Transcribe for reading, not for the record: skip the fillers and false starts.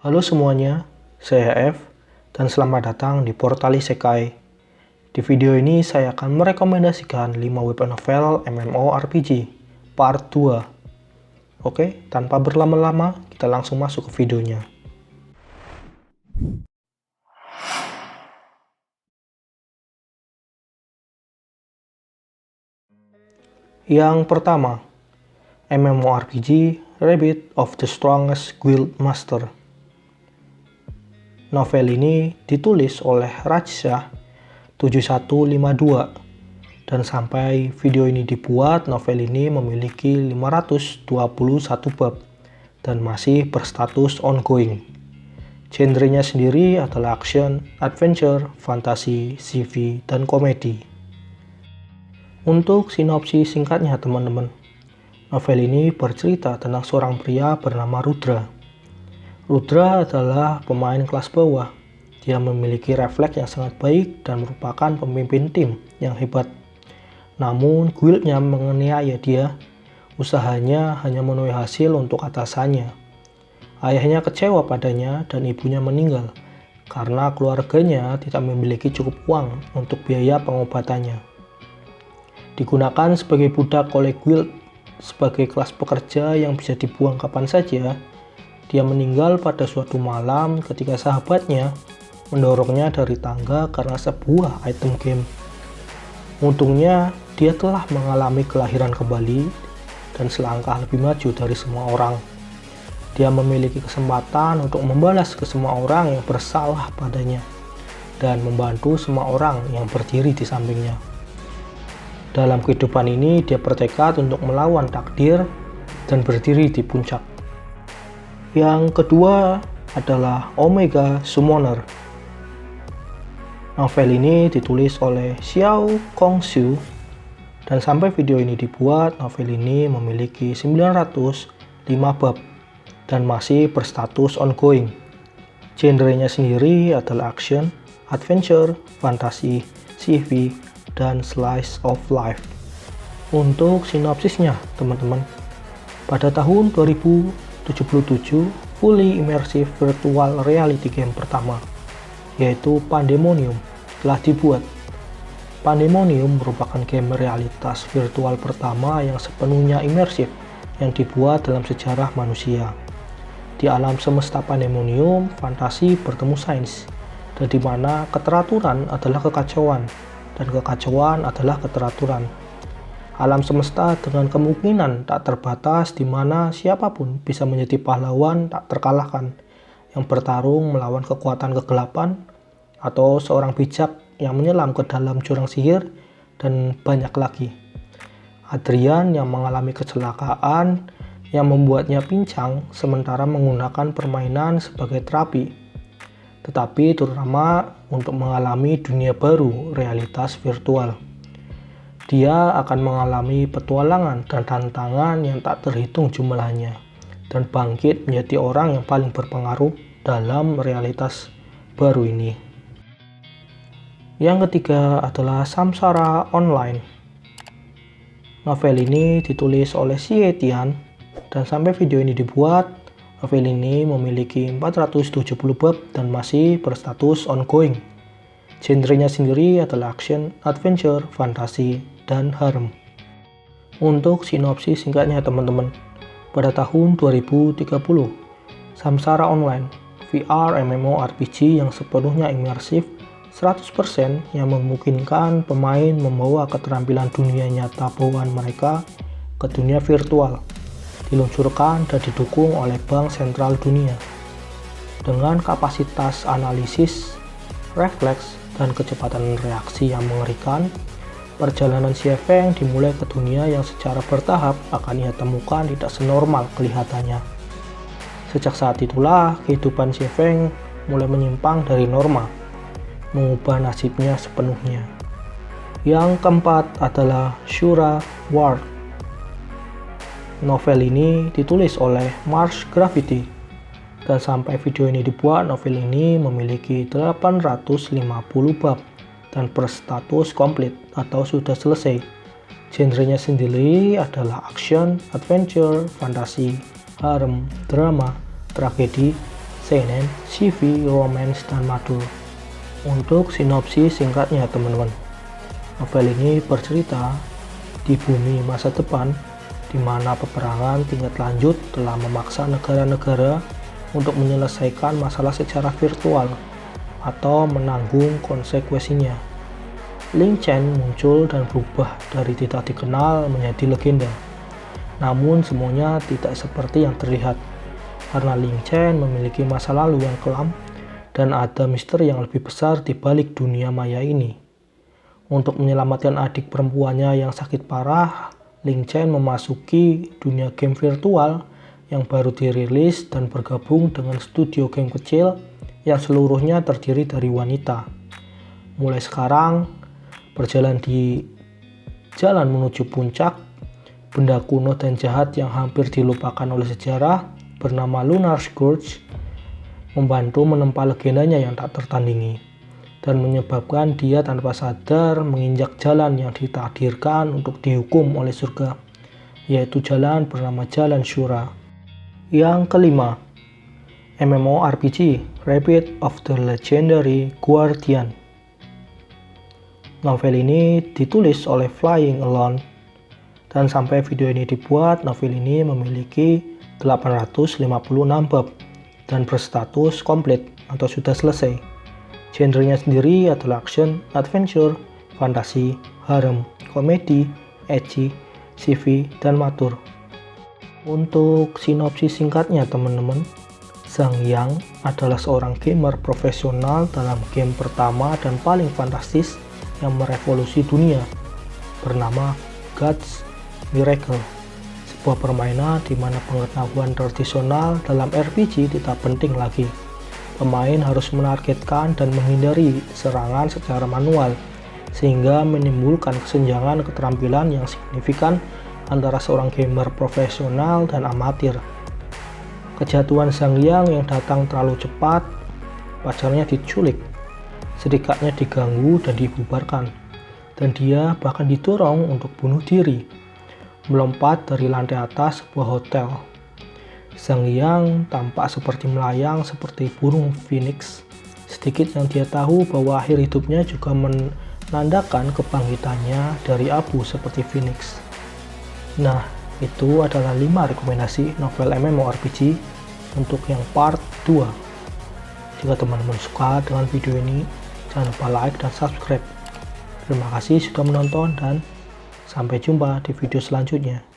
Halo semuanya, saya F dan selamat datang di Portal Isekai. Di video ini saya akan merekomendasikan 5 web novel MMORPG Part 2. Oke, tanpa berlama-lama, kita langsung masuk ke videonya. Yang pertama, MMORPG Rabbit of the Strongest Guild Master. Novel ini ditulis oleh Rajshah 7152 dan sampai video ini dibuat, novel ini memiliki 521 bab dan masih berstatus ongoing. Genrenya sendiri adalah action, adventure, fantasi, sci-fi, dan komedi. Untuk sinopsis singkatnya teman-teman, novel ini bercerita tentang seorang pria bernama Rudra. Rudra adalah pemain kelas bawah. Dia memiliki refleks yang sangat baik dan merupakan pemimpin tim yang hebat. Namun guildnya menganiaya dia. Usahanya hanya menuai hasil untuk atasannya. Ayahnya kecewa padanya dan ibunya meninggal karena keluarganya tidak memiliki cukup uang untuk biaya pengobatannya. Digunakan sebagai budak oleh guild sebagai kelas pekerja yang bisa dibuang kapan saja, dia meninggal pada suatu malam ketika sahabatnya mendorongnya dari tangga karena sebuah item game. Untungnya, dia telah mengalami kelahiran kembali dan selangkah lebih maju dari semua orang. Dia memiliki kesempatan untuk membalas ke semua orang yang bersalah padanya dan membantu semua orang yang berdiri di sampingnya. Dalam kehidupan ini, dia bertekad untuk melawan takdir dan berdiri di puncak. Yang kedua adalah Omega Summoner. Novel ini ditulis oleh Xiao Kongxu dan sampai video ini dibuat, novel ini memiliki 905 bab dan masih berstatus ongoing. Genrenya sendiri adalah action, adventure, fantasi, sci-fi, dan slice of life. Untuk sinopsisnya teman-teman, pada tahun 2077 fully immersive virtual reality game pertama, yaitu Pandemonium, telah dibuat. Pandemonium merupakan game realitas virtual pertama yang sepenuhnya imersif yang dibuat dalam sejarah manusia. Di alam semesta Pandemonium, fantasi bertemu sains, dan di mana keteraturan adalah kekacauan dan kekacauan adalah keteraturan. Alam semesta dengan kemungkinan tak terbatas di mana siapapun bisa menjadi pahlawan tak terkalahkan yang bertarung melawan kekuatan kegelapan, atau seorang bijak yang menyelam ke dalam jurang sihir, dan banyak lagi. Adrian yang mengalami kecelakaan yang membuatnya pincang sementara menggunakan permainan sebagai terapi, tetapi terutama untuk mengalami dunia baru realitas virtual. Dia akan mengalami petualangan dan tantangan yang tak terhitung jumlahnya dan bangkit menjadi orang yang paling berpengaruh dalam realitas baru ini. Yang ketiga adalah Samsara Online. Novel ini ditulis oleh Xie Tian dan sampai video ini dibuat, novel ini memiliki 470 bab dan masih berstatus ongoing. Genrenya sendiri adalah action, adventure, fantasi, dan harem. Untuk sinopsis singkatnya teman-teman, pada tahun 2030, Samsara Online, VR MMORPG yang sepenuhnya imersif 100% yang memungkinkan pemain membawa keterampilan dunia nyata bawaan mereka ke dunia virtual, diluncurkan dan didukung oleh Bank Sentral Dunia. Dengan kapasitas analisis, refleks, dan kecepatan reaksi yang mengerikan, perjalanan Xiefeng dimulai ke dunia yang secara bertahap akan ia temukan tidak senormal kelihatannya. Sejak saat itulah, kehidupan Xiefeng mulai menyimpang dari norma, mengubah nasibnya sepenuhnya. Yang keempat adalah Shura Ward. Novel ini ditulis oleh Mars Graffiti dan sampai video ini dibuat, novel ini memiliki 850 bab dan berstatus komplit atau sudah selesai. Genrenya sendiri adalah action, adventure, fantasi, harem, drama, tragedi, seinen, CV, romance, dan matur. Untuk sinopsis singkatnya teman-teman, novel ini bercerita di bumi masa depan di mana peperangan tingkat lanjut telah memaksa negara-negara untuk menyelesaikan masalah secara virtual atau menanggung konsekuensinya. Ling Chen muncul dan berubah dari tidak dikenal menjadi legenda. Namun semuanya tidak seperti yang terlihat, karena Ling Chen memiliki masa lalu yang kelam dan ada misteri yang lebih besar di balik dunia maya ini. Untuk menyelamatkan adik perempuannya yang sakit parah, Ling Chen memasuki dunia game virtual yang baru dirilis dan bergabung dengan studio game kecil yang seluruhnya terdiri dari wanita. Mulai sekarang, berjalan di jalan menuju puncak, benda kuno dan jahat yang hampir dilupakan oleh sejarah bernama Lunar Scourge membantu menempa legendanya yang tak tertandingi dan menyebabkan dia tanpa sadar menginjak jalan yang ditakdirkan untuk dihukum oleh surga, yaitu jalan bernama Jalan Shura. Yang kelima, MMORPG Rabbit of the Legendary Guardian. Novel ini ditulis oleh Flying Alone, dan sampai video ini dibuat, novel ini memiliki 856 bab dan berstatus komplit atau sudah selesai. Genrenya sendiri adalah action, adventure, fantasi, harem, komedi, ecchi, CV, dan matur. Untuk sinopsis singkatnya teman-teman, Zhang Yang adalah seorang gamer profesional dalam game pertama dan paling fantastis yang merevolusi dunia, bernama God's Miracle. Sebuah permainan di mana pengetahuan tradisional dalam RPG tidak penting lagi. Pemain harus menargetkan dan menghindari serangan secara manual, sehingga menimbulkan kesenjangan keterampilan yang signifikan antara seorang gamer profesional dan amatir. Kejatuhan Zhang Yang yang datang terlalu cepat, pacarnya diculik, sedikatnya diganggu dan dibubarkan, dan dia bahkan didorong untuk bunuh diri, melompat dari lantai atas sebuah hotel. Zhang Yang tampak seperti melayang seperti burung phoenix. Sedikit yang dia tahu bahwa akhir hidupnya juga menandakan kebangkitannya dari abu seperti phoenix. Nah, itu adalah 5 rekomendasi novel MMORPG untuk yang part 2. Jika teman-teman suka dengan video ini, jangan lupa like dan subscribe. Terima kasih sudah menonton dan sampai jumpa di video selanjutnya.